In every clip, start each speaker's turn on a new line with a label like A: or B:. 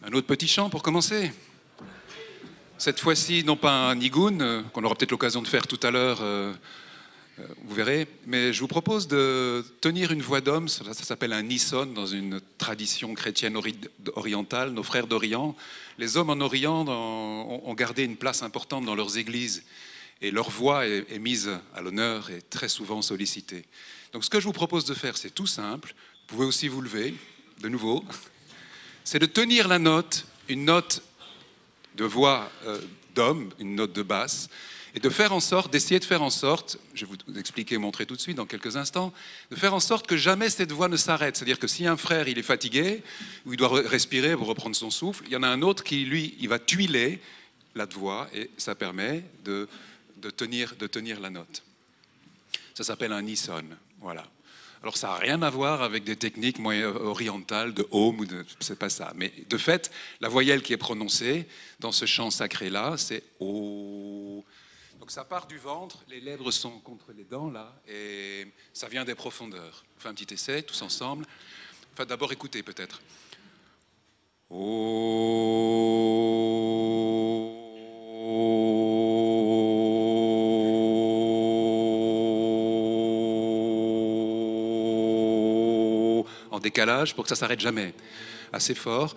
A: Un autre petit chant pour commencer. Cette fois-ci, non pas un nigun, qu'on aura peut-être l'occasion de faire tout à l'heure, vous verrez, mais je vous propose de tenir une voix d'homme, ça s'appelle un nison dans une tradition chrétienne orientale, nos frères d'Orient. Les hommes en Orient ont gardé une place importante dans leurs églises et leur voix est mise à l'honneur et très souvent sollicitée. Donc ce que je vous propose de faire, c'est tout simple, vous pouvez aussi vous lever, de nouveau, c'est de tenir la note, une note de voix d'homme, une note de basse, et de faire en sorte, d'essayer de faire en sorte, je vais vous expliquer, montrer tout de suite dans quelques instants, de faire en sorte que jamais cette voix ne s'arrête. C'est-à-dire que si un frère il est fatigué, ou il doit respirer pour reprendre son souffle, il y en a un autre qui, lui, il va tuiler la voix, et ça permet de tenir la note. Ça s'appelle un nison, voilà. Alors ça n'a rien à voir avec des techniques orientales de home, c'est pas ça. Mais de fait, la voyelle qui est prononcée dans ce chant sacré-là, c'est O. Donc ça part du ventre, les lèvres sont contre les dents là, et ça vient des profondeurs. On fait un petit essai, tous ensemble. Enfin d'abord écoutez peut-être. En décalage pour que ça s'arrête jamais. Assez fort.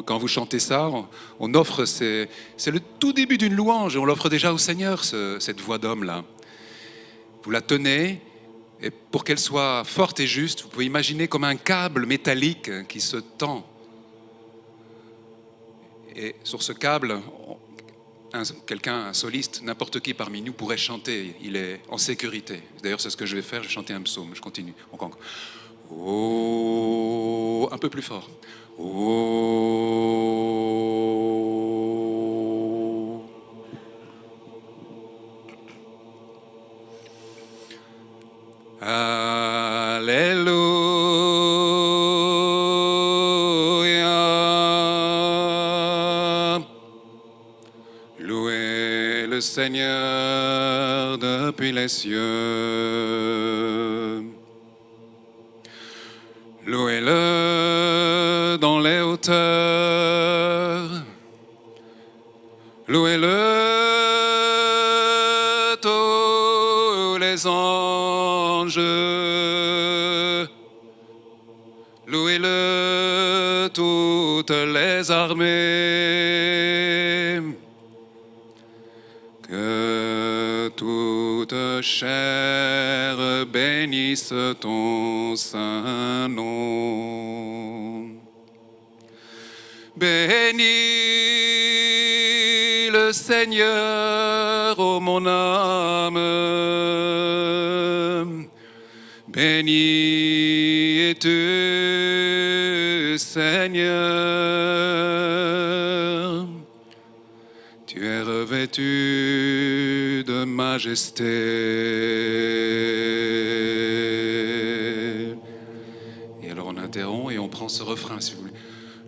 A: Quand vous chantez ça, on offre, c'est le tout début d'une louange, on l'offre déjà au Seigneur, cette voix d'homme-là. Vous la tenez, et pour qu'elle soit forte et juste, vous pouvez imaginer comme un câble métallique qui se tend. Et sur ce câble, quelqu'un, un soliste, n'importe qui parmi nous pourrait chanter, il est en sécurité. D'ailleurs, c'est ce que je vais faire, je vais chanter un psaume, je continue. Oh, un peu plus fort. Oh. Alléluia. Louez le Seigneur depuis les cieux. Louez-le dans les hauteurs. Louez-le tous les anges. Louez-le toutes les armées. Que toute chair bénisse ton saint nom. Bénis le Seigneur, ô mon âme. Bénis es-tu, Seigneur. Tu es revêtu de majesté. Et alors on interrompt et on prend ce refrain, si vous voulez.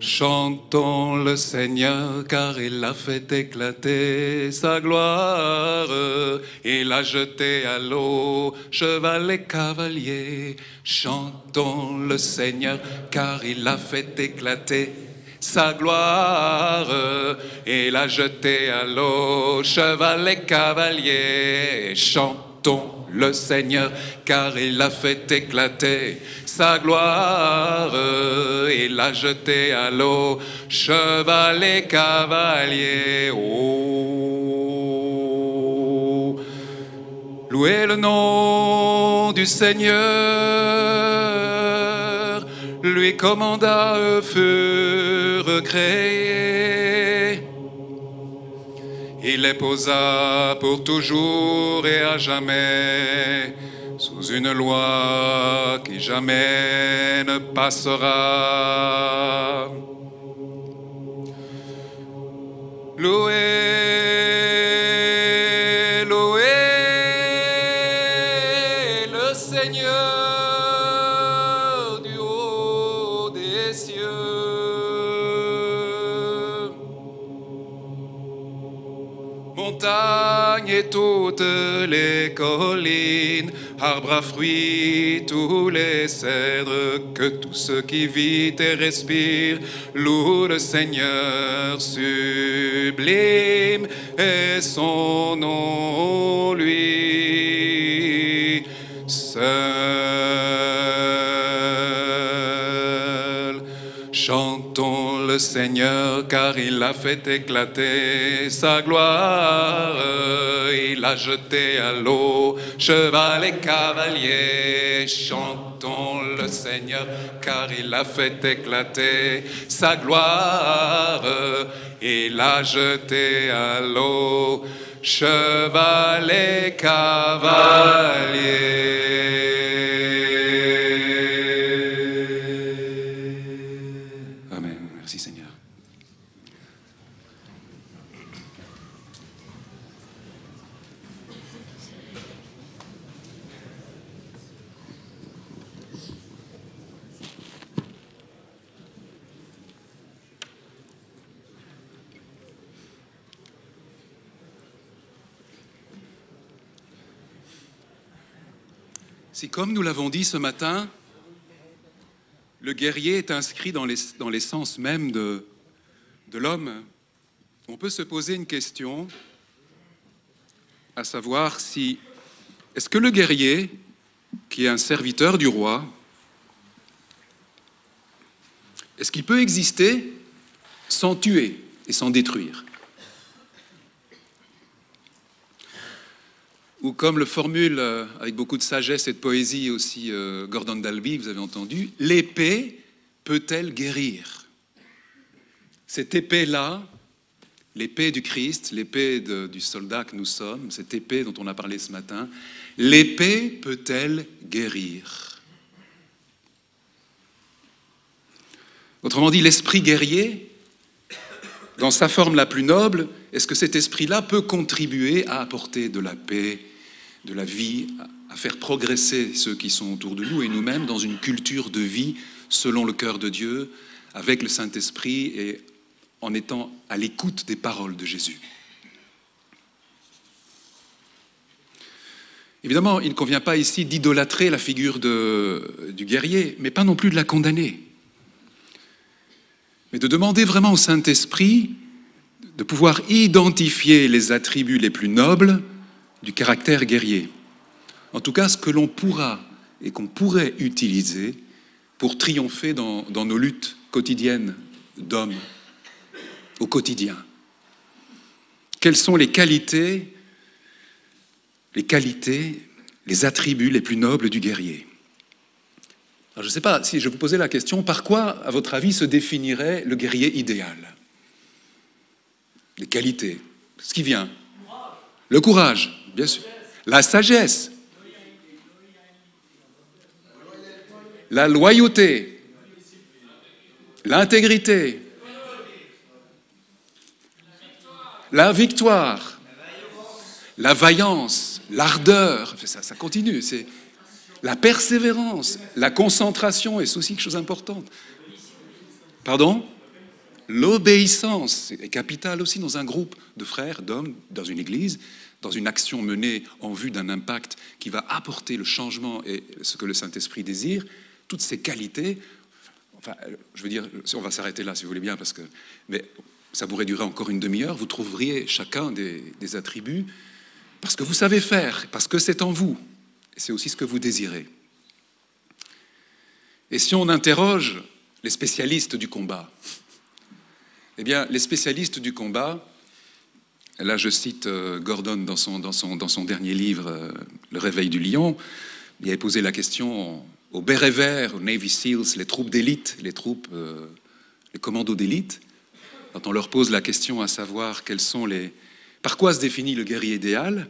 A: Chantons le Seigneur car il a fait éclater sa gloire. Il a jeté à l'eau cheval et cavalier. Chantons le Seigneur car il a fait éclater sa gloire. Il a jeté à l'eau cheval et cavalier. Chantons le Seigneur car il a fait éclater sa gloire. Il a jeté à l'eau cheval et cavalier. Oh, louez le nom du Seigneur. Lui commanda furent créés. Il les posa pour toujours et à jamais sous une loi qui jamais ne passera. Louez, louez le Seigneur du haut des cieux. Montagnes et toutes les collines, arbre à fruits, tous les cèdres, que tout ce qui vit et respire loue le Seigneur sublime et son nom lui seul. Chantons le Seigneur car il a fait éclater sa gloire. Il a jeté à l'eau cheval et cavalier. Chantons le Seigneur car il a fait éclater sa gloire. Il a jeté à l'eau cheval et cavalier. Merci Seigneur. Si, comme nous l'avons dit ce matin, le guerrier est inscrit dans l'essence même de l'homme, on peut se poser une question, à savoir si, est-ce que le guerrier, qui est un serviteur du roi, est-ce qu'il peut exister sans tuer et sans détruire? Ou comme le formule avec beaucoup de sagesse et de poésie aussi Gordon Dalby, vous avez entendu, l'épée peut-elle guérir? Cette épée-là, l'épée du Christ, l'épée du soldat que nous sommes, cette épée dont on a parlé ce matin, l'épée peut-elle guérir? Autrement dit, l'esprit guerrier, dans sa forme la plus noble, est-ce que cet esprit-là peut contribuer à apporter de la paix, de la vie, à faire progresser ceux qui sont autour de nous et nous-mêmes dans une culture de vie selon le cœur de Dieu, avec le Saint-Esprit et en étant à l'écoute des paroles de Jésus? Évidemment, il ne convient pas ici d'idolâtrer la figure du guerrier, mais pas non plus de la condamner. Mais de demander vraiment au Saint-Esprit de pouvoir identifier les attributs les plus nobles du caractère guerrier. En tout cas, ce que l'on pourra et qu'on pourrait utiliser pour triompher dans nos luttes quotidiennes d'hommes, au quotidien. Quelles sont les qualités, les attributs les plus nobles du guerrier? Alors, je ne sais pas, si je vous posais la question, par quoi, à votre avis, se définirait le guerrier idéal? Les qualités, ce qui vient. Le courage, bien sûr. La sagesse. La loyauté. L'intégrité. La victoire. La vaillance. L'ardeur. Ça continue. C'est la persévérance. La concentration est aussi quelque chose d'important. Pardon ? L'obéissance est capitale aussi dans un groupe de frères, d'hommes, dans une église, dans une action menée en vue d'un impact qui va apporter le changement et ce que le Saint-Esprit désire. Toutes ces qualités, enfin, je veux dire, on va s'arrêter là si vous voulez bien, mais ça pourrait durer encore une demi-heure, vous trouveriez chacun des attributs, parce que vous savez faire, parce que c'est en vous, et c'est aussi ce que vous désirez. Et si on interroge les spécialistes du combat, eh bien, les spécialistes du combat, là je cite Gordon dans son dernier livre, Le réveil du lion, il avait posé la question aux bérets verts, aux Navy Seals, les troupes d'élite, les commandos d'élite, quand on leur pose la question à savoir par quoi se définit le guerrier idéal,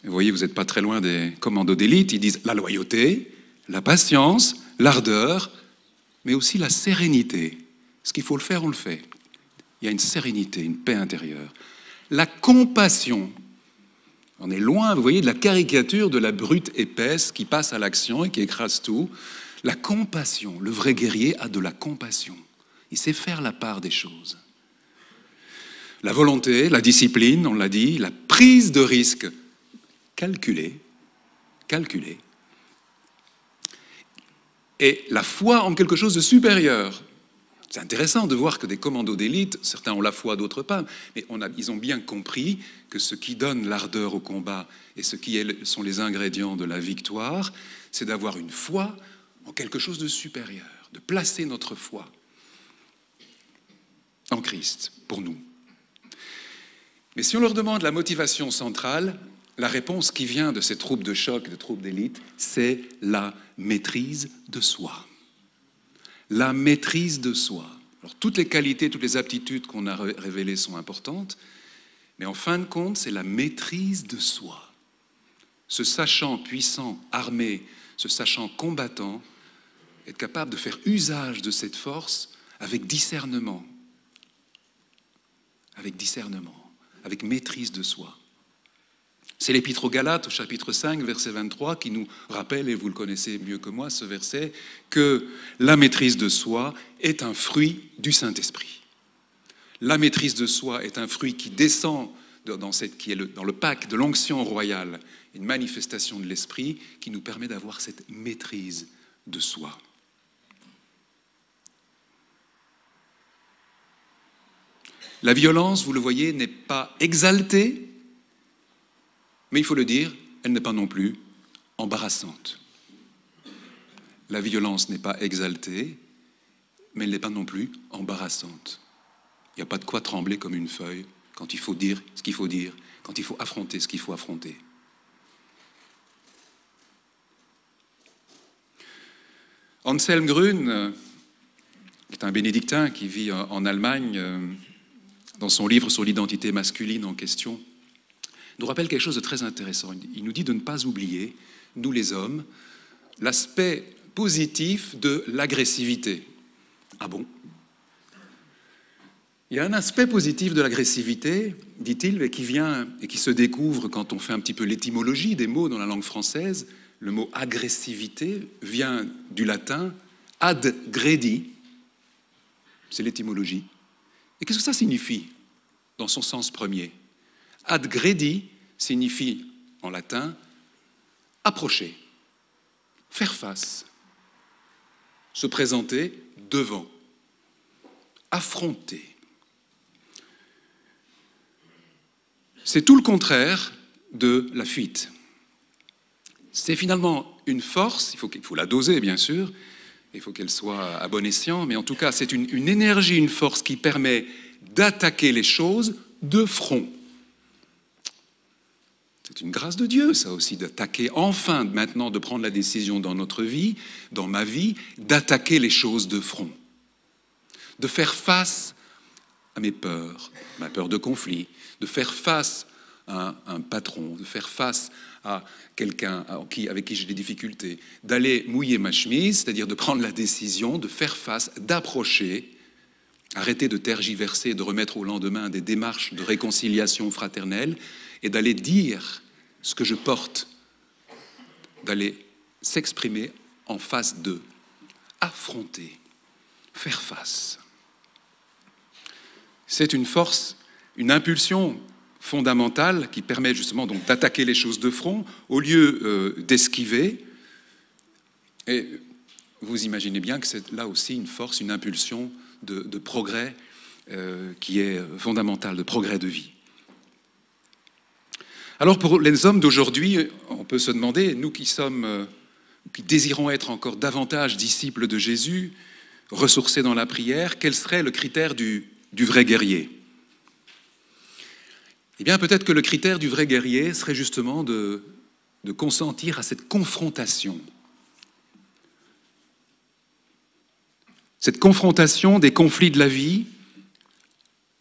A: vous voyez, vous n'êtes pas très loin des commandos d'élite, ils disent la loyauté, la patience, l'ardeur, mais aussi la sérénité. Ce qu'il faut le faire, on le fait. Il y a une sérénité, une paix intérieure. La compassion. On est loin, vous voyez, de la caricature de la brute épaisse qui passe à l'action et qui écrase tout. La compassion. Le vrai guerrier a de la compassion. Il sait faire la part des choses. La volonté, la discipline, on l'a dit, la prise de risque calculée, calculé. Et la foi en quelque chose de supérieur. C'est intéressant de voir que des commandos d'élite, certains ont la foi, d'autres pas, mais ils ont bien compris que ce qui donne l'ardeur au combat et ce qui sont les ingrédients de la victoire, c'est d'avoir une foi en quelque chose de supérieur, de placer notre foi en Christ, pour nous. Mais si on leur demande la motivation centrale, la réponse qui vient de ces troupes de choc, des troupes d'élite, c'est la maîtrise de soi. La maîtrise de soi. Alors, toutes les qualités, toutes les aptitudes qu'on a révélées sont importantes, mais en fin de compte, c'est la maîtrise de soi. Se sachant puissant, armé, se sachant combattant, être capable de faire usage de cette force avec discernement, avec maîtrise de soi. C'est l'Épître aux Galates, au chapitre 5, verset 23, qui nous rappelle, et vous le connaissez mieux que moi, ce verset, que la maîtrise de soi est un fruit du Saint-Esprit. La maîtrise de soi est un fruit qui descend dans le pack de l'onction royale, une manifestation de l'Esprit qui nous permet d'avoir cette maîtrise de soi. La violence, vous le voyez, n'est pas exaltée, mais il faut le dire, elle n'est pas non plus embarrassante. La violence n'est pas exaltée, mais elle n'est pas non plus embarrassante. Il n'y a pas de quoi trembler comme une feuille quand il faut dire ce qu'il faut dire, quand il faut affronter ce qu'il faut affronter. Anselm Grün, qui est un bénédictin qui vit en Allemagne, dans son livre sur l'identité masculine en question, nous rappelle quelque chose de très intéressant. Il nous dit de ne pas oublier, nous les hommes, l'aspect positif de l'agressivité. Ah bon ? Il y a un aspect positif de l'agressivité, dit-il, qui vient et qui se découvre quand on fait un petit peu l'étymologie des mots dans la langue française. Le mot agressivité vient du latin ad gredi, c'est l'étymologie. Et qu'est-ce que ça signifie dans son sens premier ? Ad gredi signifie en latin approcher, faire face, se présenter devant, affronter. C'est tout le contraire de la fuite. C'est finalement une force, il faut la doser bien sûr, il faut qu'elle soit à bon escient, mais en tout cas c'est une énergie, une force qui permet d'attaquer les choses de front. C'est une grâce de Dieu, ça aussi, d'attaquer enfin, maintenant, de prendre la décision dans notre vie, dans ma vie, d'attaquer les choses de front. De faire face à mes peurs, ma peur de conflit, de faire face à un patron, de faire face à quelqu'un avec qui j'ai des difficultés, d'aller mouiller ma chemise, c'est-à-dire de prendre la décision, de faire face, d'approcher, arrêter de tergiverser, de remettre au lendemain des démarches de réconciliation fraternelle et d'aller dire ce que je porte, d'aller s'exprimer en face d'eux, affronter, faire face. C'est une force, une impulsion fondamentale qui permet justement donc d'attaquer les choses de front au lieu d'esquiver. Et vous imaginez bien que c'est là aussi une force, une impulsion de progrès qui est fondamentale, de progrès de vie. Alors pour les hommes d'aujourd'hui, on peut se demander, nous qui désirons être encore davantage disciples de Jésus, ressourcés dans la prière, quel serait le critère du vrai guerrier ? Eh bien, peut-être que le critère du vrai guerrier serait justement de consentir à cette confrontation. Cette confrontation des conflits de la vie,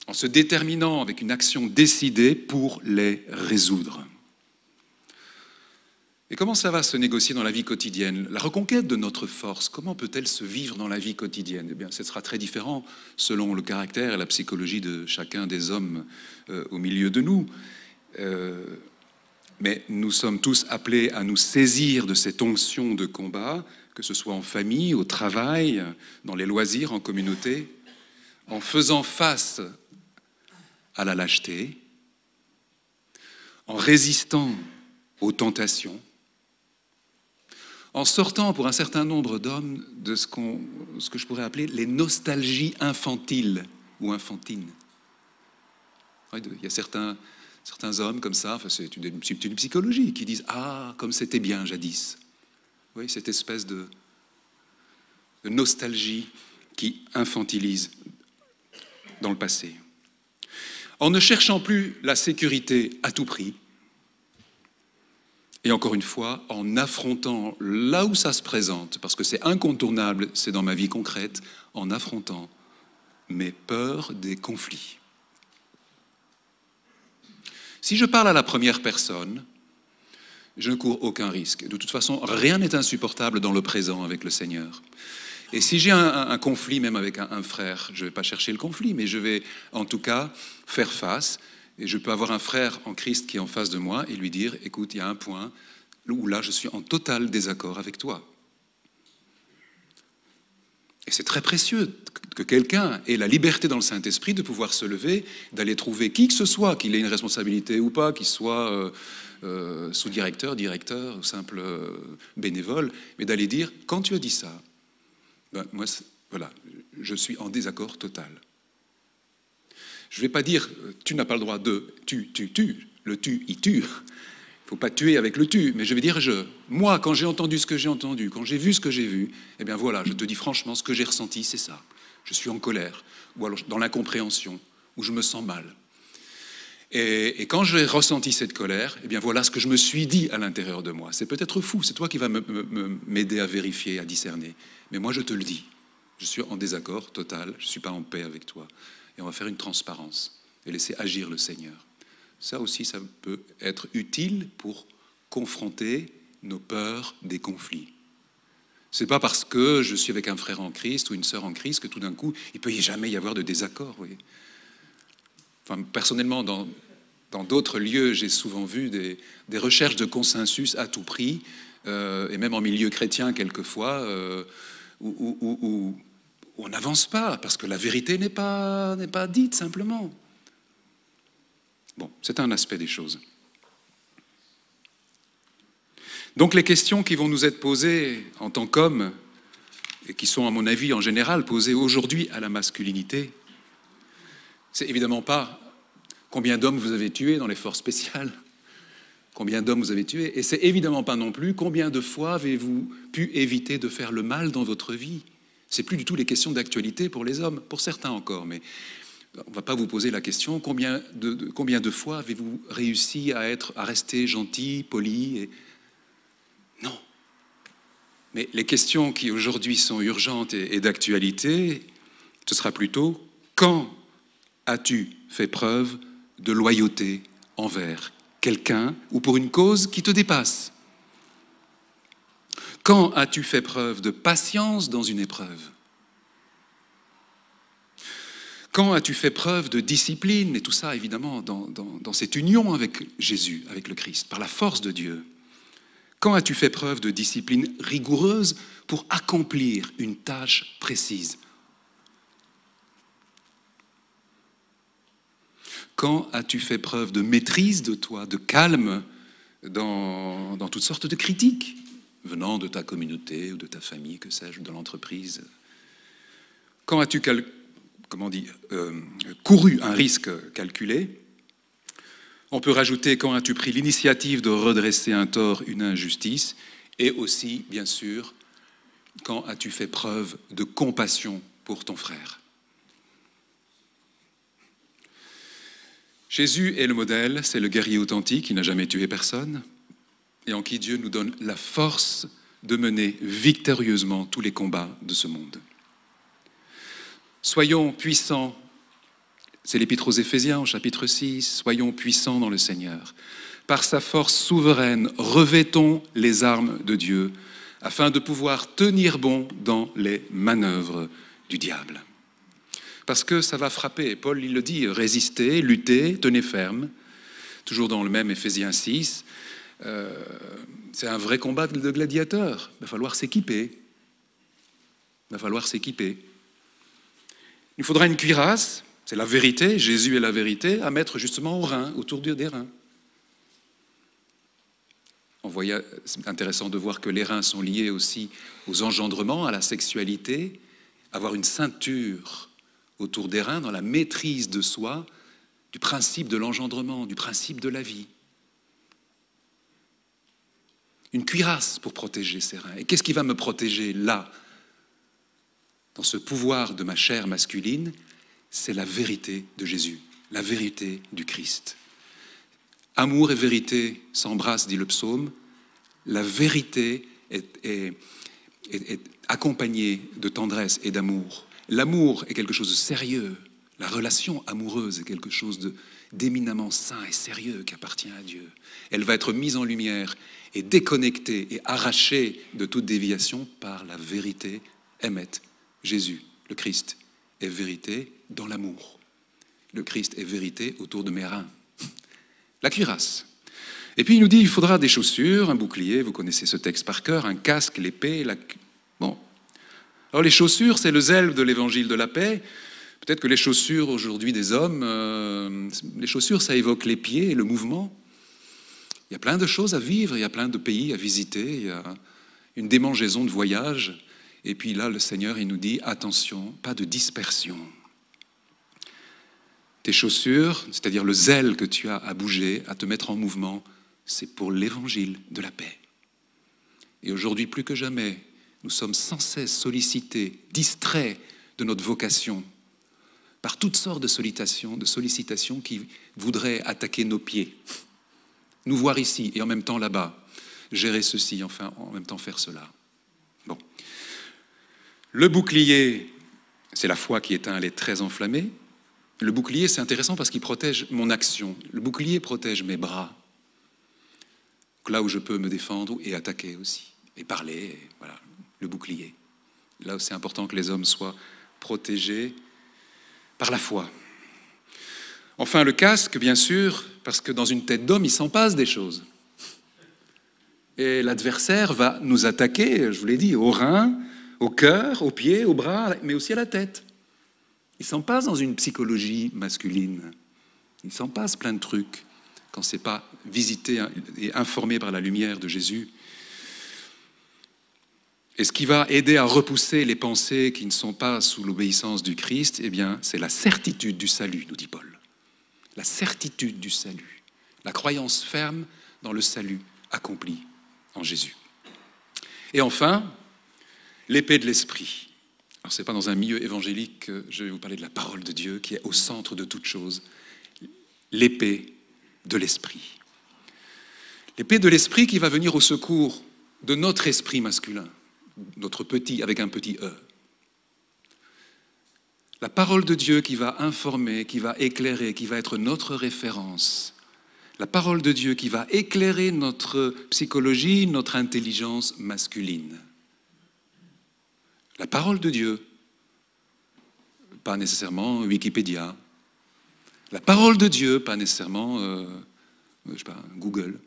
A: en se déterminant avec une action décidée pour les résoudre. Et comment ça va se négocier dans la vie quotidienne ? La reconquête de notre force, comment peut-elle se vivre dans la vie quotidienne ? Eh bien, ce sera très différent selon le caractère et la psychologie de chacun des hommes au milieu de nous. Mais nous sommes tous appelés à nous saisir de cette onction de combat, que ce soit en famille, au travail, dans les loisirs, en communauté, en faisant face à la lâcheté, en résistant aux tentations, en sortant pour un certain nombre d'hommes de ce que je pourrais appeler les nostalgies infantiles ou infantines. Il y a certains hommes comme ça, enfin, c'est une psychologie, qui disent « Ah, comme c'était bien jadis ». Oui, cette espèce de nostalgie qui infantilise dans le passé. En ne cherchant plus la sécurité à tout prix, et encore une fois, en affrontant là où ça se présente, parce que c'est incontournable, c'est dans ma vie concrète, en affrontant mes peurs des conflits. Si je parle à la première personne, je ne cours aucun risque. De toute façon, rien n'est insupportable dans le présent avec le Seigneur. Et si j'ai un conflit, même avec un frère, je ne vais pas chercher le conflit, mais je vais en tout cas faire face. Et je peux avoir un frère en Christ qui est en face de moi et lui dire « Écoute, il y a un point où là, je suis en total désaccord avec toi. » Et c'est très précieux que quelqu'un ait la liberté dans le Saint-Esprit de pouvoir se lever, d'aller trouver qui que ce soit, qu'il ait une responsabilité ou pas, qu'il soit sous-directeur, directeur, ou simple bénévole, mais d'aller dire « Quand tu as dit ça, ben, moi, voilà, je suis en désaccord total. » Je ne vais pas dire « Tu n'as pas le droit de tu ». Le tu, il tue. Il ne faut pas tuer avec le tu, mais je vais dire je. Moi, quand j'ai entendu ce que j'ai entendu, quand j'ai vu ce que j'ai vu, eh bien voilà, je te dis franchement, ce que j'ai ressenti, c'est ça. Je suis en colère, ou alors dans l'incompréhension, ou je me sens mal. Et quand j'ai ressenti cette colère, eh bien voilà ce que je me suis dit à l'intérieur de moi. C'est peut-être fou, c'est toi qui vas m'aider à vérifier, à discerner. Mais moi, je te le dis. Je suis en désaccord total, je ne suis pas en paix avec toi. Et on va faire une transparence et laisser agir le Seigneur. Ça aussi, ça peut être utile pour confronter nos peurs des conflits. Ce n'est pas parce que je suis avec un frère en Christ ou une sœur en Christ que tout d'un coup, il ne peut jamais y avoir de désaccord. Vous voyez. Enfin, personnellement, dans d'autres lieux, j'ai souvent vu des recherches de consensus à tout prix, et même en milieu chrétien quelquefois, où on n'avance pas, parce que la vérité n'est pas dite simplement. Bon, c'est un aspect des choses. Donc les questions qui vont nous être posées en tant qu'hommes, et qui sont à mon avis en général posées aujourd'hui à la masculinité, c'est évidemment pas combien d'hommes vous avez tués dans les forces spéciales, combien d'hommes vous avez tués, et c'est évidemment pas non plus combien de fois avez-vous pu éviter de faire le mal dans votre vie. C'est plus du tout les questions d'actualité pour les hommes, pour certains encore, mais on ne va pas vous poser la question combien de fois avez-vous réussi à rester gentil, poli et... Non. Mais les questions qui aujourd'hui sont urgentes et d'actualité, ce sera plutôt quand as-tu fait preuve de loyauté envers quelqu'un ou pour une cause qui te dépasse? Quand as-tu fait preuve de patience dans une épreuve? Quand as-tu fait preuve de discipline, et tout ça évidemment dans cette union avec Jésus, avec le Christ, par la force de Dieu? Quand as-tu fait preuve de discipline rigoureuse pour accomplir une tâche précise? Quand as-tu fait preuve de maîtrise de toi, de calme dans toutes sortes de critiques venant de ta communauté ou de ta famille, que sais-je, de l'entreprise? Quand as-tu couru un risque calculé? On peut rajouter quand as-tu pris l'initiative de redresser un tort, une injustice, et aussi, bien sûr, quand as-tu fait preuve de compassion pour ton frère? Jésus est le modèle, c'est le guerrier authentique qui n'a jamais tué personne et en qui Dieu nous donne la force de mener victorieusement tous les combats de ce monde. Soyons puissants. C'est l'Épître aux Éphésiens au chapitre 6. Soyons puissants dans le Seigneur. Par sa force souveraine, revêtons les armes de Dieu afin de pouvoir tenir bon dans les manœuvres du diable. Parce que ça va frapper. Paul, il le dit, résistez, luttez, tenez ferme. Toujours dans le même Éphésiens 6. C'est un vrai combat de gladiateurs. Il va falloir s'équiper. Il faudra une cuirasse. C'est la vérité, Jésus est la vérité, à mettre justement au rein, autour des reins. C'est intéressant de voir que les reins sont liés aussi aux engendrements, à la sexualité, avoir une ceinture autour des reins dans la maîtrise de soi, du principe de l'engendrement, du principe de la vie. Une cuirasse pour protéger ses reins. Et qu'est-ce qui va me protéger là, dans ce pouvoir de ma chair masculine? C'est la vérité de Jésus, la vérité du Christ. Amour et vérité s'embrassent, dit le psaume. La vérité est accompagnée de tendresse et d'amour. L'amour est quelque chose de sérieux. La relation amoureuse est quelque chose d'éminemment sain et sérieux qui appartient à Dieu. Elle va être mise en lumière et déconnectée et arrachée de toute déviation par la vérité. Émet, Jésus, le Christ, est vérité dans l'amour. Le Christ est vérité autour de mes reins. La cuirasse. Et puis il nous dit, il faudra des chaussures, un bouclier, vous connaissez ce texte par cœur, un casque, l'épée, Bon. Alors les chaussures, c'est le zèle de l'évangile de la paix. Peut-être que les chaussures aujourd'hui des hommes, les chaussures, ça évoque les pieds et le mouvement. Il y a plein de choses à vivre, il y a plein de pays à visiter, il y a une démangeaison de voyage. Et puis là, le Seigneur, il nous dit, attention, pas de dispersion. Tes chaussures, c'est-à-dire le zèle que tu as à bouger, à te mettre en mouvement, c'est pour l'évangile de la paix. Et aujourd'hui, plus que jamais, nous sommes sans cesse sollicités, distraits de notre vocation, par toutes sortes de sollicitations qui voudraient attaquer nos pieds, nous voir ici et en même temps là-bas, gérer ceci, enfin en même temps faire cela. Bon. Le bouclier, c'est la foi qui éteint les traits enflammés. Le bouclier, c'est intéressant parce qu'il protège mon action. Le bouclier protège mes bras, là où je peux me défendre et attaquer aussi, et parler, et voilà, le bouclier. Là où c'est important que les hommes soient protégés par la foi. Enfin, le casque, bien sûr, parce que dans une tête d'homme, il s'en passe des choses. Et l'adversaire va nous attaquer, je vous l'ai dit, aux reins, au cœur, aux pieds, aux bras, mais aussi à la tête. Il s'en passe dans une psychologie masculine. Il s'en passe plein de trucs quand ce n'est pas visité et informé par la lumière de Jésus. Et ce qui va aider à repousser les pensées qui ne sont pas sous l'obéissance du Christ, eh bien, c'est la certitude du salut, nous dit Paul. La certitude du salut. La croyance ferme dans le salut accompli en Jésus. Et enfin, l'épée de l'esprit. Alors, ce n'est pas dans un milieu évangélique que je vais vous parler de la parole de Dieu qui est au centre de toute chose. L'épée de l'esprit. L'épée de l'esprit qui va venir au secours de notre esprit masculin, notre petit avec un petit E. La parole de Dieu qui va informer, qui va éclairer, qui va être notre référence. La parole de Dieu qui va éclairer notre psychologie, notre intelligence masculine. La parole de Dieu, pas nécessairement Wikipédia. La parole de Dieu, pas nécessairement, je sais pas, Google.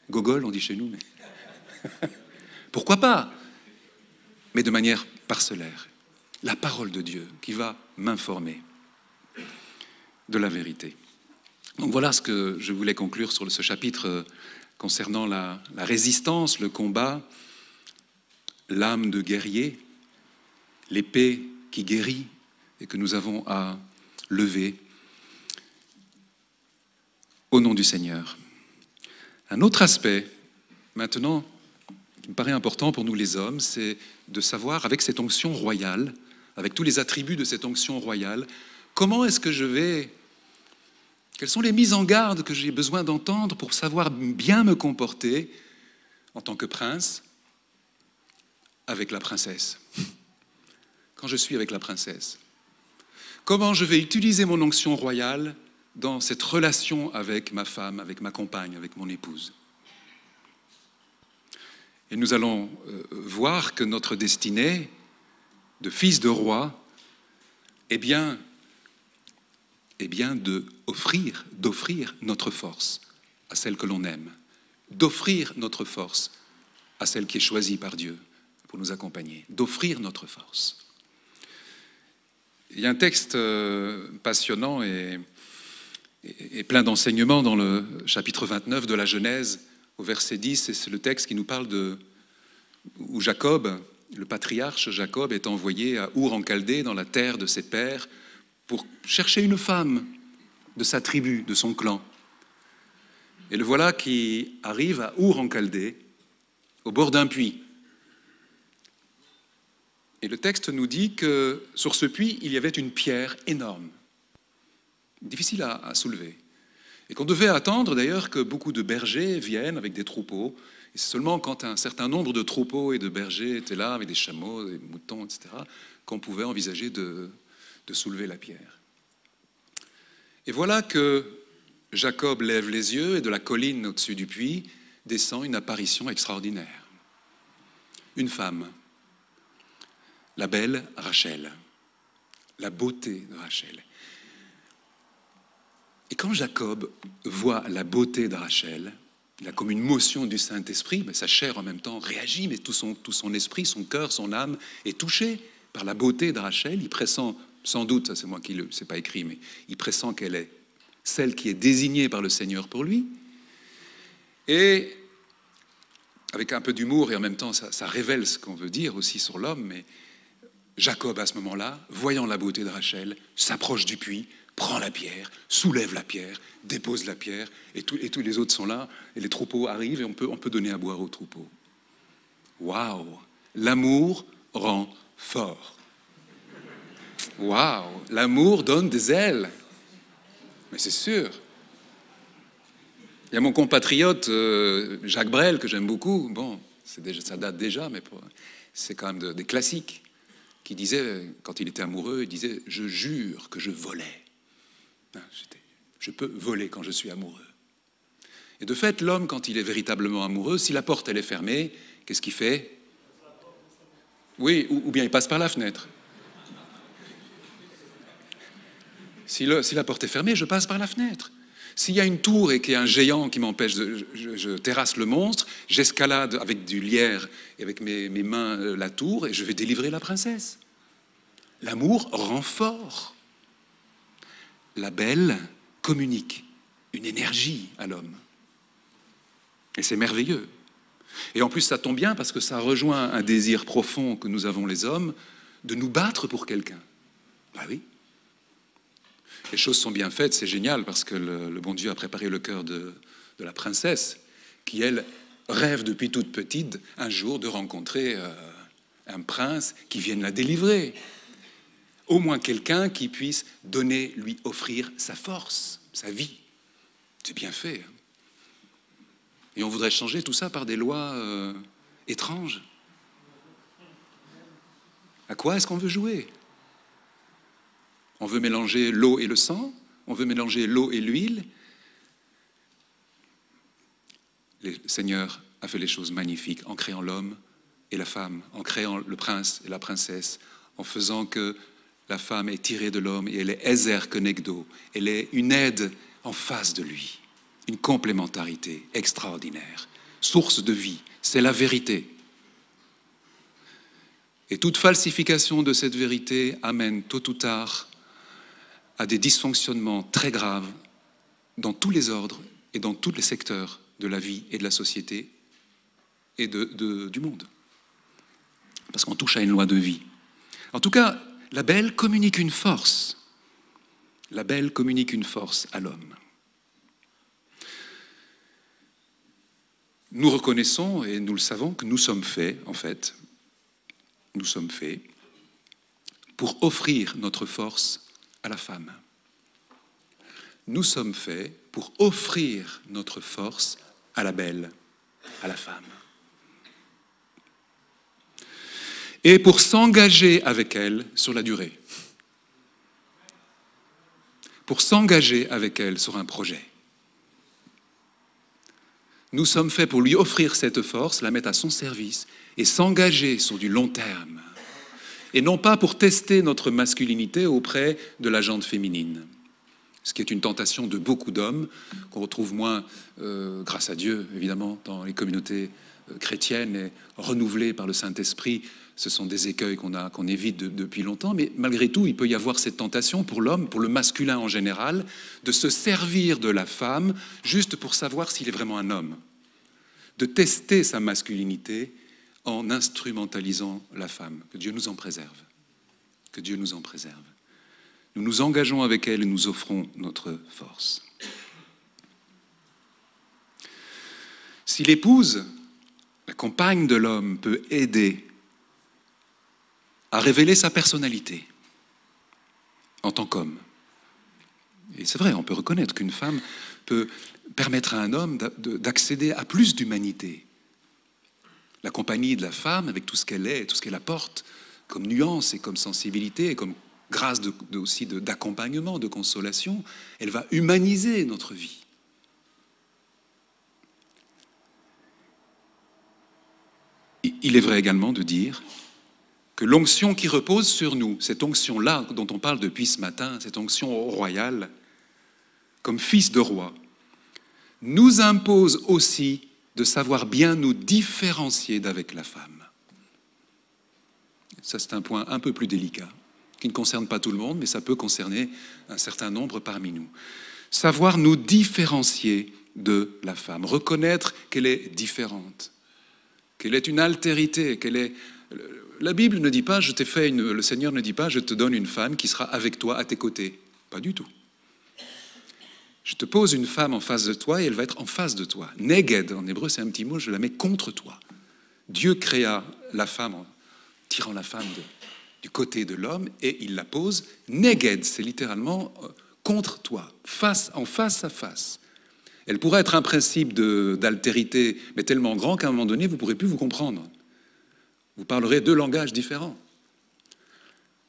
A: Gogol, on dit chez nous, mais pourquoi pas? Mais de manière parcellaire. La parole de Dieu qui va m'informer de la vérité. Donc voilà ce que je voulais conclure sur ce chapitre concernant la résistance, le combat, l'âme de guerrier, l'épée qui guérit et que nous avons à lever au nom du Seigneur. Un autre aspect, maintenant, qui me paraît important pour nous les hommes, c'est de savoir, avec cette onction royale, avec tous les attributs de cette onction royale, comment est-ce que je vais... Quelles sont les mises en garde que j'ai besoin d'entendre pour savoir bien me comporter en tant que prince avec la princesse? Quand je suis avec la princesse, comment je vais utiliser mon onction royale dans cette relation avec ma femme, avec ma compagne, avec mon épouse? Et nous allons voir que notre destinée de fils de roi est bien d'offrir notre force à celle que l'on aime, d'offrir notre force à celle qui est choisie par Dieu pour nous accompagner, d'offrir notre force. Il y a un texte passionnant et plein d'enseignements dans le chapitre 29 de la Genèse, au verset 10, et c'est le texte qui nous parle où Jacob, le patriarche Jacob, est envoyé à Our en Chaldée, dans la terre de ses pères, pour chercher une femme de sa tribu, de son clan. Et le voilà qui arrive à Our en Chaldée, au bord d'un puits. Et le texte nous dit que sur ce puits, il y avait une pierre énorme, difficile à soulever. Et qu'on devait attendre d'ailleurs que beaucoup de bergers viennent avec des troupeaux. Et c'est seulement quand un certain nombre de troupeaux et de bergers étaient là, avec des chameaux, des moutons, etc., qu'on pouvait envisager de soulever la pierre. Et voilà que Jacob lève les yeux et de la colline au-dessus du puits descend une apparition extraordinaire. Une femme, la belle Rachel, la beauté de Rachel. Et quand Jacob voit la beauté de Rachel, il a comme une motion du Saint-Esprit, mais sa chair en même temps réagit, mais tout son esprit, son cœur, son âme est touché par la beauté de Rachel. Il pressent, sans doute, ça c'est moi qui c'est pas écrit, mais il pressent qu'elle est celle qui est désignée par le Seigneur pour lui. Et avec un peu d'humour et en même temps ça révèle ce qu'on veut dire aussi sur l'homme, mais Jacob à ce moment-là, voyant la beauté de Rachel, s'approche du puits, prend la pierre, soulève la pierre, dépose la pierre, et tous les autres sont là, et les troupeaux arrivent, et on peut donner à boire aux troupeaux. Waouh! L'amour rend fort. Waouh! L'amour donne des ailes. Mais c'est sûr. Il y a mon compatriote Jacques Brel, que j'aime beaucoup. Bon, ça date déjà, mais c'est quand même des classiques, qui disait, quand il était amoureux, il disait « Je jure que je volais ». Je peux voler quand je suis amoureux. Et de fait, l'homme, quand il est véritablement amoureux, si la porte elle est fermée, qu'est-ce qu'il fait? Oui, ou bien il passe par la fenêtre. Si la porte est fermée, je passe par la fenêtre. S'il y a une tour et qu'il y a un géant qui m'empêche, je terrasse le monstre, j'escalade avec du lierre et avec mes mains la tour et je vais délivrer la princesse. L'amour rend fort. La belle communique une énergie à l'homme. Et c'est merveilleux. Et en plus, ça tombe bien parce que ça rejoint un désir profond que nous avons les hommes de nous battre pour quelqu'un. Ben oui. Les choses sont bien faites, c'est génial parce que le bon Dieu a préparé le cœur de la princesse qui, elle, rêve depuis toute petite un jour de rencontrer un prince qui vienne la délivrer. Au moins quelqu'un qui puisse lui offrir sa force, sa vie. C'est bien fait. Hein. Et on voudrait changer tout ça par des lois étranges. À quoi est-ce qu'on veut jouer? On veut mélanger l'eau et le sang? On veut mélanger l'eau et l'huile? Le Seigneur a fait les choses magnifiques en créant l'homme et la femme, en créant le prince et la princesse, en faisant que la femme est tirée de l'homme et elle est ezer kenegdo. Elle est une aide en face de lui. Une complémentarité extraordinaire. Source de vie. C'est la vérité. Et toute falsification de cette vérité amène tôt ou tard à des dysfonctionnements très graves dans tous les ordres et dans tous les secteurs de la vie et de la société et du monde. Parce qu'on touche à une loi de vie. En tout cas, la belle communique une force. La belle communique une force à l'homme. Nous reconnaissons et nous le savons que nous sommes faits, en fait, nous sommes faits pour offrir notre force à la femme. Nous sommes faits pour offrir notre force à la belle, à la femme. Et pour s'engager avec elle sur la durée. Pour s'engager avec elle sur un projet. Nous sommes faits pour lui offrir cette force, la mettre à son service et s'engager sur du long terme. Et non pas pour tester notre masculinité auprès de la gente féminine. Ce qui est une tentation de beaucoup d'hommes, qu'on retrouve moins, grâce à Dieu, évidemment, dans les communautés chrétiennes et renouvelées par le Saint-Esprit. Ce sont des écueils qu'on évite depuis longtemps, mais malgré tout, il peut y avoir cette tentation pour l'homme, pour le masculin en général, de se servir de la femme juste pour savoir s'il est vraiment un homme. de tester sa masculinité en instrumentalisant la femme. Que Dieu nous en préserve. Que Dieu nous en préserve. Nous nous engageons avec elle et nous offrons notre force. Si l'épouse, la compagne de l'homme, peut aider à révéler sa personnalité en tant qu'homme, et c'est vrai, on peut reconnaître qu'une femme peut permettre à un homme d'accéder à plus d'humanité. La compagnie de la femme, avec tout ce qu'elle est, tout ce qu'elle apporte, comme nuance et comme sensibilité, et comme grâce aussi d'accompagnement, de consolation, elle va humaniser notre vie. Il est vrai également de dire que l'onction qui repose sur nous, cette onction-là dont on parle depuis ce matin, cette onction royale, comme fils de roi, nous impose aussi de savoir bien nous différencier d'avec la femme. Ça, c'est un point un peu plus délicat, qui ne concerne pas tout le monde, mais ça peut concerner un certain nombre parmi nous. Savoir nous différencier de la femme, reconnaître qu'elle est différente, qu'elle est une altérité, qu'elle est... La Bible ne dit pas, le Seigneur ne dit pas, je te donne une femme qui sera avec toi, à tes côtés. Pas du tout. Je te pose une femme en face de toi et elle va être en face de toi. Neged, en hébreu, c'est un petit mot, je la mets contre toi. Dieu créa la femme en tirant la femme du côté de l'homme et il la pose. Neged, c'est littéralement contre toi, en face à face. Elle pourrait être un principe d'altérité, mais tellement grand qu'à un moment donné, vous ne pourrez plus vous comprendre. Vous parlerez deux langages différents.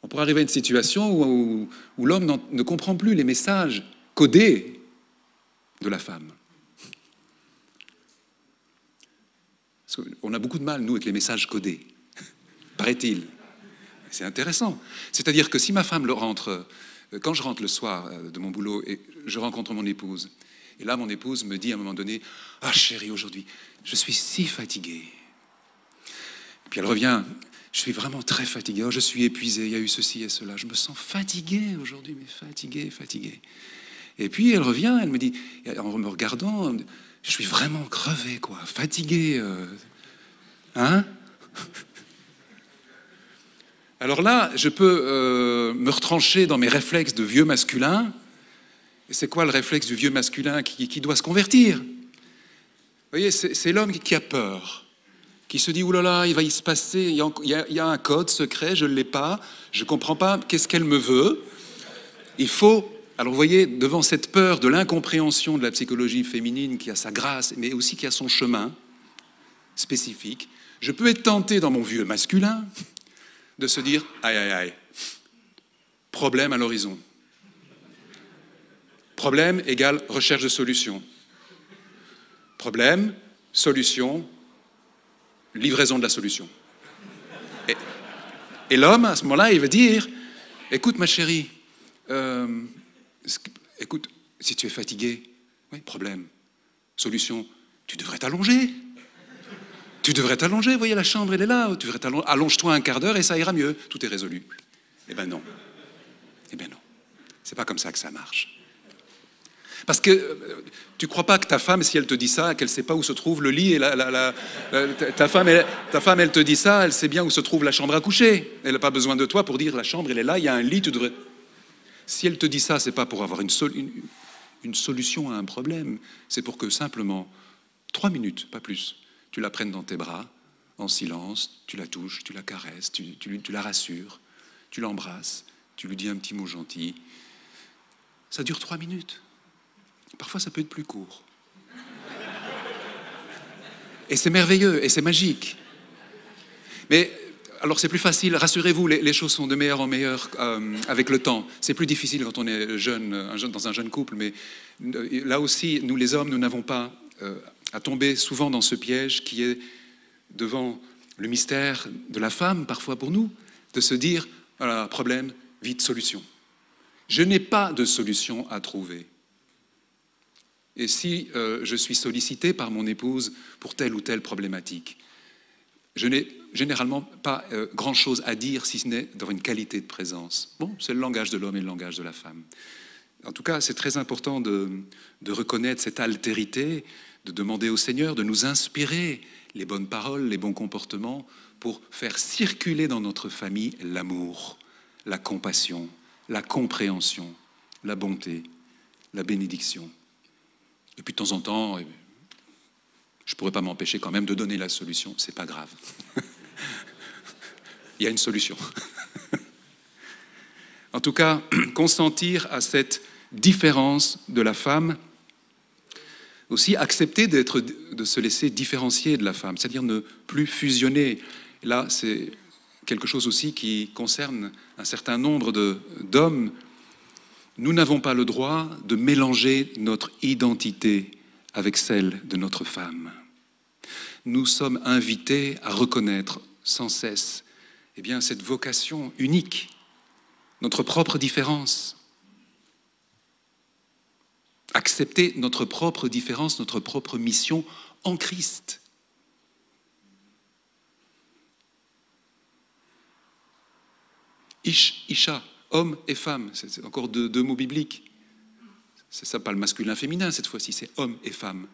A: On pourrait arriver à une situation où l'homme ne comprend plus les messages codés de la femme. Parce qu'on a beaucoup de mal, nous, avec les messages codés, paraît-il. C'est intéressant. C'est-à-dire que si ma femme rentre, quand je rentre le soir de mon boulot et je rencontre mon épouse, et là, mon épouse me dit à un moment donné, « Ah, chérie, aujourd'hui, je suis si fatiguée. » Et puis elle revient, « Je suis vraiment très fatiguée, oh, je suis épuisée, il y a eu ceci et cela. Je me sens fatiguée aujourd'hui, mais fatiguée. » Et puis elle revient, elle me dit, en me regardant, « Je suis vraiment crevée, quoi, fatiguée. Hein ?» Alors là, je peux me retrancher dans mes réflexes de vieux masculin. Et c'est quoi le réflexe du vieux masculin qui doit se convertir? Vous voyez, c'est l'homme qui a peur, qui se dit, oulala, il va y se passer, il y a un code secret, je ne l'ai pas, je ne comprends pas, qu'est-ce qu'elle me veut? Il faut, alors vous voyez, devant cette peur de l'incompréhension de la psychologie féminine qui a sa grâce, mais aussi qui a son chemin spécifique, je peux être tenté dans mon vieux masculin de se dire, aïe, problème à l'horizon. Problème égale recherche de solution. Problème, solution, livraison de la solution. Et l'homme, à ce moment-là, il va dire, écoute ma chérie, écoute, si tu es fatigué, oui, problème, solution, tu devrais t'allonger. Tu devrais t'allonger, vous voyez, la chambre, elle est là, tu devrais t'allonger, allonge-toi un quart d'heure et ça ira mieux, tout est résolu. Eh ben non. C'est pas comme ça que ça marche. Parce que tu ne crois pas que ta femme, si elle te dit ça, qu'elle ne sait pas où se trouve le lit, et ta femme, elle te dit ça, elle sait bien où se trouve la chambre à coucher. Elle n'a pas besoin de toi pour dire la chambre, elle est là, il y a un lit, tu devrais... Si elle te dit ça, ce n'est pas pour avoir une solution à un problème, c'est pour que simplement, 3 minutes, pas plus, tu la prennes dans tes bras, en silence, tu la touches, tu la caresses, tu la rassures, tu l'embrasses, tu lui dis un petit mot gentil. Ça dure 3 minutes. Parfois, ça peut être plus court. Et c'est merveilleux, et c'est magique. Mais, alors c'est plus facile, rassurez-vous, les choses sont de meilleur en meilleur avec le temps. C'est plus difficile quand on est dans un jeune couple, mais là aussi, nous les hommes, nous n'avons pas à tomber souvent dans ce piège qui est devant le mystère de la femme, parfois pour nous, de se dire, voilà, problème, vite, solution. Je n'ai pas de solution à trouver. Et si je suis sollicité par mon épouse pour telle ou telle problématique, je n'ai généralement pas grand-chose à dire si ce n'est dans une qualité de présence. Bon, c'est le langage de l'homme et le langage de la femme. En tout cas, c'est très important de reconnaître cette altérité, de demander au Seigneur de nous inspirer les bonnes paroles, les bons comportements, pour faire circuler dans notre famille l'amour, la compassion, la compréhension, la bonté, la bénédiction. Et puis de temps en temps, je ne pourrais pas m'empêcher quand même de donner la solution, c'est pas grave. Il y a une solution. En tout cas, consentir à cette différence de la femme, aussi accepter de se laisser différencier de la femme, c'est-à-dire ne plus fusionner. Là, c'est quelque chose aussi qui concerne un certain nombre d'hommes. Nous n'avons pas le droit de mélanger notre identité avec celle de notre femme. Nous sommes invités à reconnaître sans cesse cette vocation unique, notre propre différence. Accepter notre propre différence, notre propre mission en Christ. Isha, homme et femme, c'est encore deux mots bibliques. C'est ça, pas le masculin-féminin cette fois-ci, c'est homme et femme.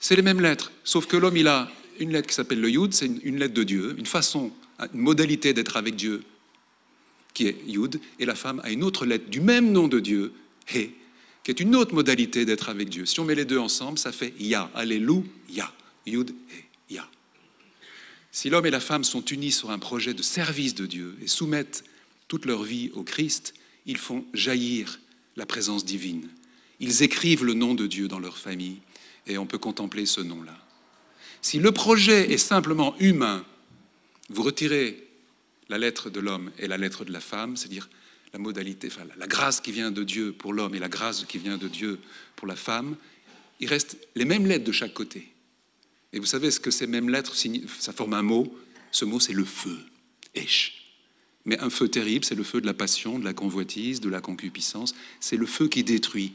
A: C'est les mêmes lettres, sauf que l'homme, il a une lettre qui s'appelle le Yud, c'est une lettre de Dieu, une façon, une modalité d'être avec Dieu, qui est Yud, et la femme a une autre lettre du même nom de Dieu, He, qui est une autre modalité d'être avec Dieu. Si on met les deux ensemble, ça fait Ya, Alléluia, Yud, He, Ya. Si l'homme et la femme sont unis sur un projet de service de Dieu et soumettent toute leur vie au Christ, ils font jaillir la présence divine. Ils écrivent le nom de Dieu dans leur famille et on peut contempler ce nom-là. Si le projet est simplement humain, vous retirez la lettre de l'homme et la lettre de la femme, c'est-à-dire la modalité, la grâce qui vient de Dieu pour l'homme et la grâce qui vient de Dieu pour la femme, il reste les mêmes lettres de chaque côté. Et vous savez ce que ces mêmes lettres signifient? Ça forme un mot. Ce mot, c'est le feu. Esh. Mais un feu terrible, c'est le feu de la passion, de la convoitise, de la concupiscence. C'est le feu qui détruit.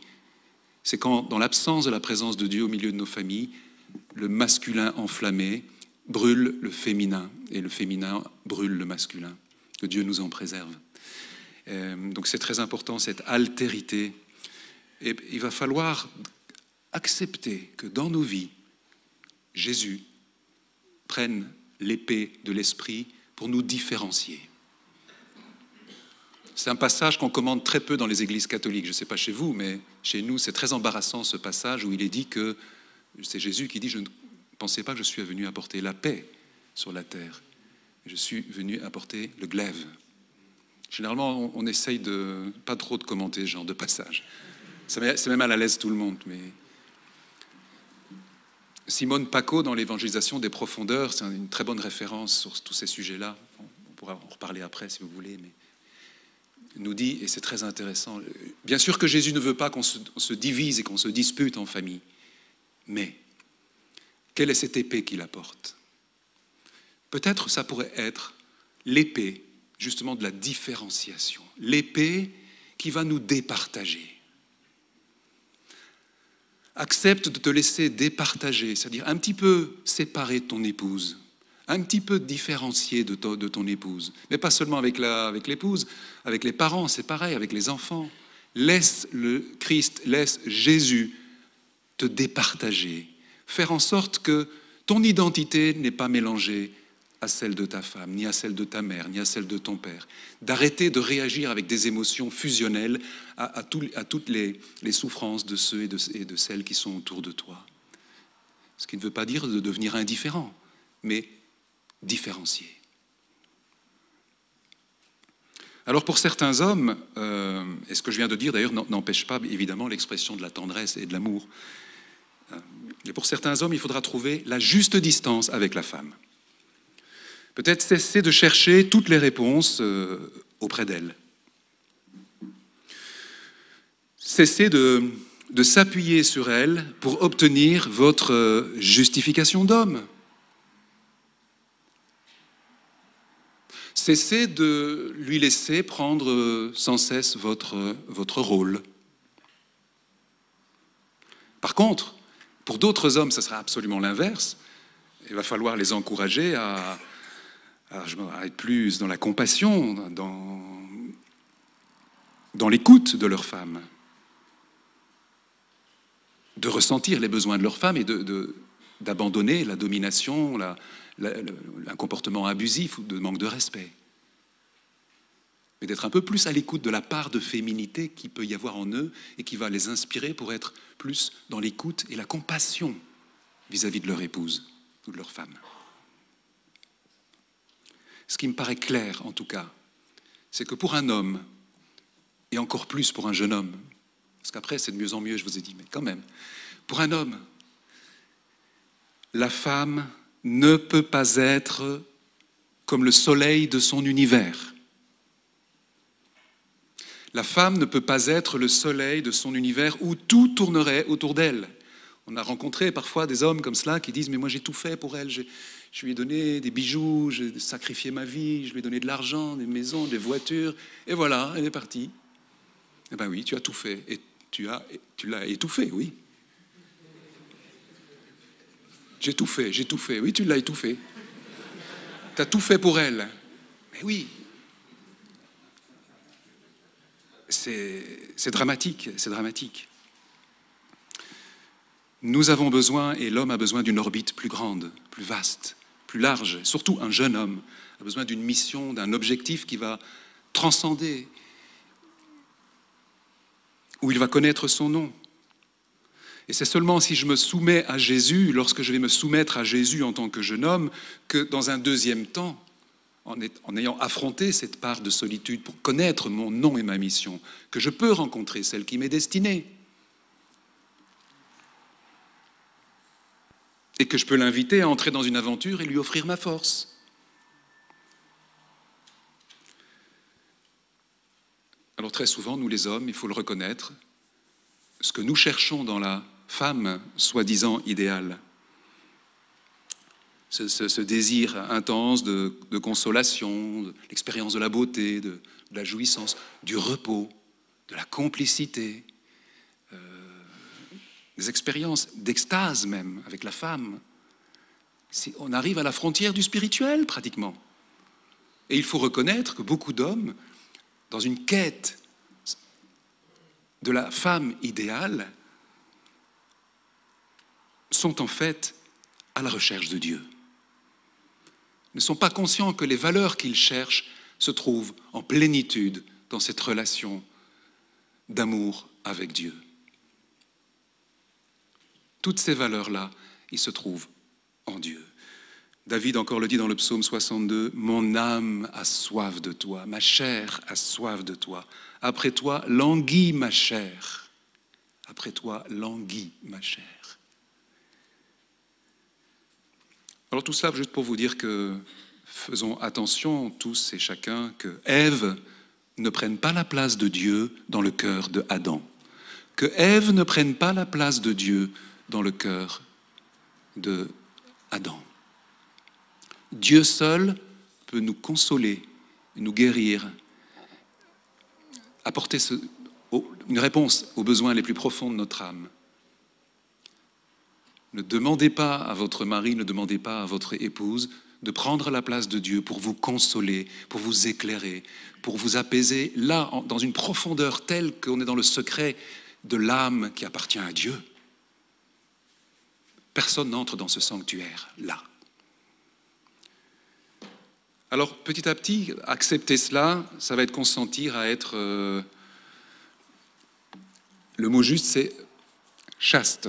A: C'est quand, dans l'absence de la présence de Dieu au milieu de nos familles, le masculin enflammé brûle le féminin et le féminin brûle le masculin. Que Dieu nous en préserve. Donc c'est très important, cette altérité. Et il va falloir accepter que dans nos vies, Jésus prenne l'épée de l'esprit pour nous différencier. C'est un passage qu'on commande très peu dans les églises catholiques. Je ne sais pas chez vous, mais chez nous, c'est très embarrassant ce passage où il est dit que, c'est Jésus qui dit « Je ne pensais pas que je suis venu apporter la paix sur la terre. Je suis venu apporter le glaive. » Généralement, on essaye de pas trop de commenter ce genre de passage. C'est même à la l'aise tout le monde, mais... Simone Paco, dans l'évangélisation des profondeurs, c'est une très bonne référence sur tous ces sujets-là. On pourra en reparler après si vous voulez, mais nous dit, et c'est très intéressant, bien sûr que Jésus ne veut pas qu'on se divise et qu'on se dispute en famille, mais quelle est cette épée qu'il apporte? Peut-être ça pourrait être l'épée, justement, de la différenciation, l'épée qui va nous départager. Accepte de te laisser départager, c'est-à-dire un petit peu séparer de ton épouse, un petit peu différencier de ton épouse, mais pas seulement avec l'épouse, avec les parents, c'est pareil, avec les enfants. Laisse le Christ, laisse Jésus te départager, faire en sorte que ton identité n'est pas mélangée à celle de ta femme, ni à celle de ta mère, ni à celle de ton père. D'arrêter de réagir avec des émotions fusionnelles à toutes les souffrances de ceux et de celles qui sont autour de toi. Ce qui ne veut pas dire de devenir indifférent, mais différencier. Alors pour certains hommes, et ce que je viens de dire d'ailleurs n'empêche pas évidemment l'expression de la tendresse et de l'amour, mais pour certains hommes, il faudra trouver la juste distance avec la femme. Peut-être cesser de chercher toutes les réponses auprès d'elle. Cesser de s'appuyer sur elle pour obtenir votre justification d'homme. Cessez de lui laisser prendre sans cesse votre rôle. Par contre, pour d'autres hommes, ce sera absolument l'inverse. Il va falloir les encourager à être plus dans la compassion, dans l'écoute de leur femme. de ressentir les besoins de leur femme et d'abandonner la domination, un comportement abusif ou de manque de respect. Mais d'être un peu plus à l'écoute de la part de féminité qu'il peut y avoir en eux et qui va les inspirer pour être plus dans l'écoute et la compassion vis-à-vis de leur épouse ou de leur femme. Ce qui me paraît clair, en tout cas, c'est que pour un homme, et encore plus pour un jeune homme, parce qu'après c'est de mieux en mieux, je vous ai dit, mais quand même, pour un homme, la femme ne peut pas être comme le soleil de son univers. La femme ne peut pas être le soleil de son univers où tout tournerait autour d'elle. On a rencontré parfois des hommes comme cela qui disent « mais moi j'ai tout fait pour elle, je lui ai donné des bijoux, j'ai sacrifié ma vie, je lui ai donné de l'argent, des maisons, des voitures, et voilà, elle est partie. » Eh bien oui, tu as tout fait, et tu l'as étouffé, oui. J'ai tout fait, oui, tu l'as étouffé. Tu as tout fait pour elle. Mais oui. C'est dramatique, c'est dramatique. Nous avons besoin, et l'homme a besoin d'une orbite plus grande, plus vaste, plus large. Surtout un jeune homme a besoin d'une mission, d'un objectif qui va transcender, où il va connaître son nom. Et c'est seulement si je me soumets à Jésus, lorsque je vais me soumettre à Jésus en tant que jeune homme, que dans un deuxième temps, en ayant affronté cette part de solitude pour connaître mon nom et ma mission, que je peux rencontrer celle qui m'est destinée. Et que je peux l'inviter à entrer dans une aventure et lui offrir ma force. Alors très souvent, nous les hommes, il faut le reconnaître, ce que nous cherchons dans la femme soi-disant idéale, ce désir intense de consolation, de l'expérience de la beauté, de la jouissance, du repos, de la complicité, des expériences d'extase même avec la femme. On arrive à la frontière du spirituel pratiquement. Et il faut reconnaître que beaucoup d'hommes, dans une quête de la femme idéale, sont en fait à la recherche de Dieu. Ne sont pas conscients que les valeurs qu'ils cherchent se trouvent en plénitude dans cette relation d'amour avec Dieu. Toutes ces valeurs-là, ils se trouvent en Dieu. David encore le dit dans le psaume 62, « Mon âme a soif de toi, ma chair a soif de toi. Après toi, languit ma chair. Après toi, languit ma chair. » Alors tout cela, juste pour vous dire que faisons attention tous et chacun que Ève ne prenne pas la place de Dieu dans le cœur de Adam. Que Ève ne prenne pas la place de Dieu dans le cœur de Adam. Dieu seul peut nous consoler, nous guérir, apporter une réponse aux besoins les plus profonds de notre âme. Ne demandez pas à votre mari, ne demandez pas à votre épouse de prendre la place de Dieu pour vous consoler, pour vous éclairer, pour vous apaiser, là, dans une profondeur telle qu'on est dans le secret de l'âme qui appartient à Dieu. Personne n'entre dans ce sanctuaire, là. Alors, petit à petit, accepter cela, ça va être consentir à être... le mot juste, c'est chaste.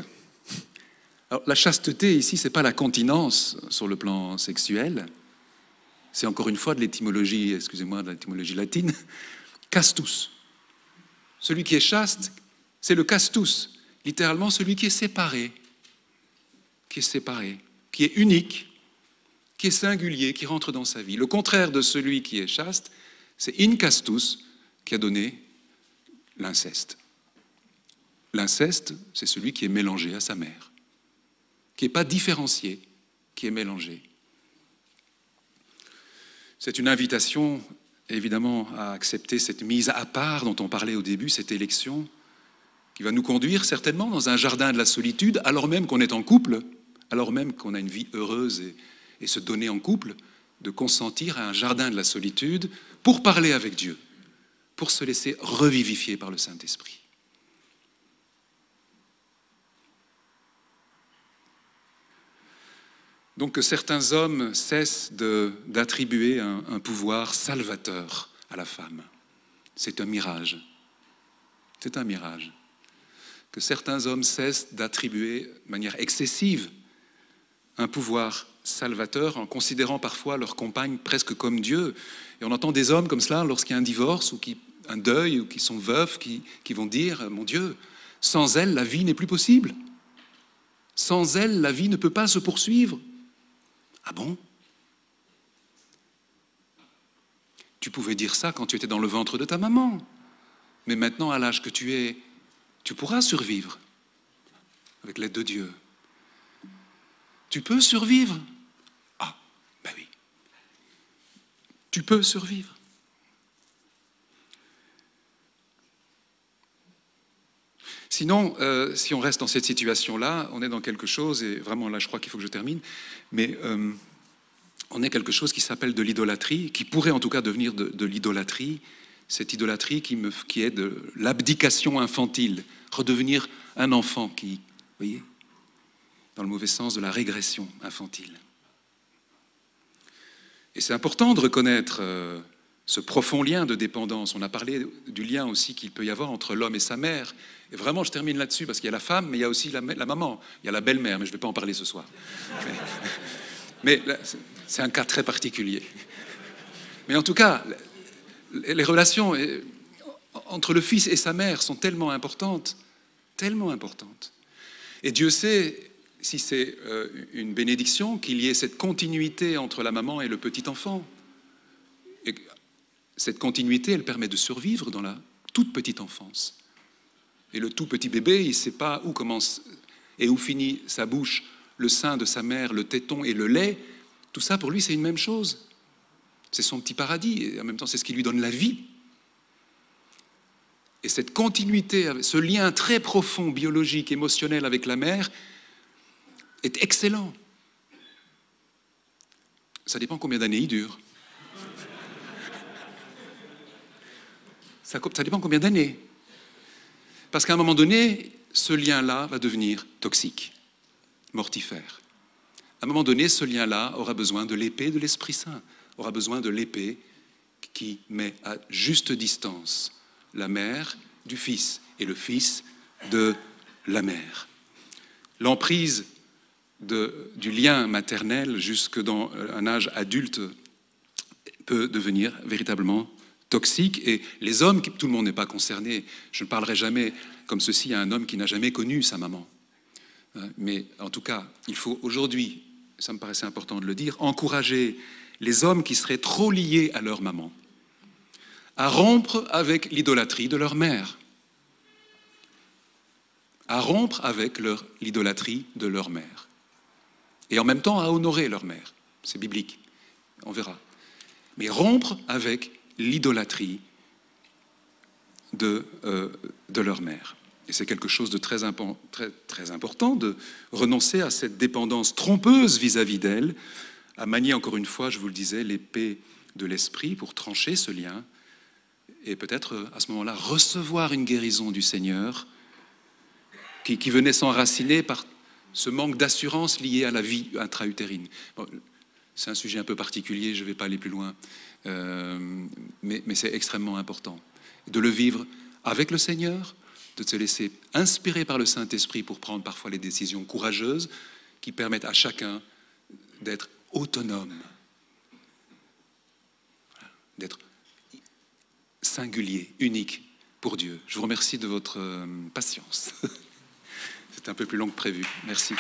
A: Alors, la chasteté, ici, ce n'est pas la continence sur le plan sexuel. C'est encore une fois de l'étymologie, excusez-moi, de l'étymologie latine. Castus. Celui qui est chaste, c'est le castus. Littéralement, celui qui est séparé. Qui est unique, qui est singulier, qui rentre dans sa vie. Le contraire de celui qui est chaste, c'est incastus, qui a donné l'inceste. L'inceste, c'est celui qui est mélangé à sa mère, qui n'est pas différencié, qui est mélangé. C'est une invitation, évidemment, à accepter cette mise à part dont on parlait au début, cette élection, qui va nous conduire certainement dans un jardin de la solitude, alors même qu'on est en couple, alors même qu'on a une vie heureuse et se donner en couple, de consentir à un jardin de la solitude pour parler avec Dieu, pour se laisser revivifier par le Saint-Esprit. Donc que certains hommes cessent d'attribuer un pouvoir salvateur à la femme. C'est un mirage. C'est un mirage. Que certains hommes cessent d'attribuer de manière excessive un pouvoir salvateur en considérant parfois leur compagne presque comme Dieu. Et on entend des hommes comme cela lorsqu'il y a un divorce ou un deuil ou qui sont veufs qui vont dire « Mon Dieu, sans elle, la vie n'est plus possible. Sans elle, la vie ne peut pas se poursuivre. » Ah bon? Tu pouvais dire ça quand tu étais dans le ventre de ta maman. Mais maintenant, à l'âge que tu es, tu pourras survivre avec l'aide de Dieu. Tu peux survivre. Ah, ben oui. Tu peux survivre. Sinon, si on reste dans cette situation-là, on est dans quelque chose, et vraiment là je crois qu'il faut que je termine, mais on est quelque chose qui s'appelle de l'idolâtrie, qui pourrait en tout cas devenir de l'idolâtrie, cette idolâtrie qui est de l'abdication infantile, redevenir un enfant qui, vous voyez, dans le mauvais sens de la régression infantile. Et c'est important de reconnaître ce profond lien de dépendance. On a parlé du lien aussi qu'il peut y avoir entre l'homme et sa mère. Et vraiment, je termine là-dessus, parce qu'il y a la femme, mais il y a aussi la maman. Il y a la belle-mère, mais je ne vais pas en parler ce soir. Mais c'est un cas très particulier. Mais en tout cas, les relations entre le fils et sa mère sont tellement importantes. Tellement importantes. Et Dieu sait, si c'est une bénédiction, qu'il y ait cette continuité entre la maman et le petit enfant. Et cette continuité, elle permet de survivre dans la toute petite enfance. Et le tout petit bébé, il ne sait pas où commence et où finit sa bouche, le sein de sa mère, le téton et le lait. Tout ça, pour lui, c'est une même chose. C'est son petit paradis, et en même temps, c'est ce qui lui donne la vie. Et cette continuité, ce lien très profond, biologique, émotionnel avec la mère, est excellent. Ça dépend combien d'années il dure. Ça dépend combien d'années. Parce qu'à un moment donné, ce lien-là va devenir toxique, mortifère. À un moment donné, ce lien-là aura besoin de l'épée de l'Esprit Saint, aura besoin de l'épée qui met à juste distance la mère du fils et le fils de la mère. L'emprise du lien maternel jusque dans un âge adulte peut devenir véritablement toxique, et les hommes, tout le monde n'est pas concerné. Je ne parlerai jamais comme ceci à un homme qui n'a jamais connu sa maman. Mais en tout cas, il faut aujourd'hui, ça me paraissait important de le dire, encourager les hommes qui seraient trop liés à leur maman à rompre avec l'idolâtrie de leur mère. À rompre avec l'idolâtrie de leur mère. Et en même temps à honorer leur mère. C'est biblique, on verra. Mais rompre avec l'idolâtrie de leur mère. Et c'est quelque chose de très important, de renoncer à cette dépendance trompeuse vis-à-vis d'elle, à manier, encore une fois, je vous le disais, l'épée de l'esprit pour trancher ce lien, et peut-être à ce moment-là recevoir une guérison du Seigneur qui venait s'enraciner par ce manque d'assurance lié à la vie intra-utérine. Bon, c'est un sujet un peu particulier, je ne vais pas aller plus loin, mais c'est extrêmement important de le vivre avec le Seigneur, de se laisser inspirer par le Saint-Esprit pour prendre parfois les décisions courageuses qui permettent à chacun d'être autonome, d'être singulier, unique pour Dieu. Je vous remercie de votre patience. C'est un peu plus long que prévu. Merci.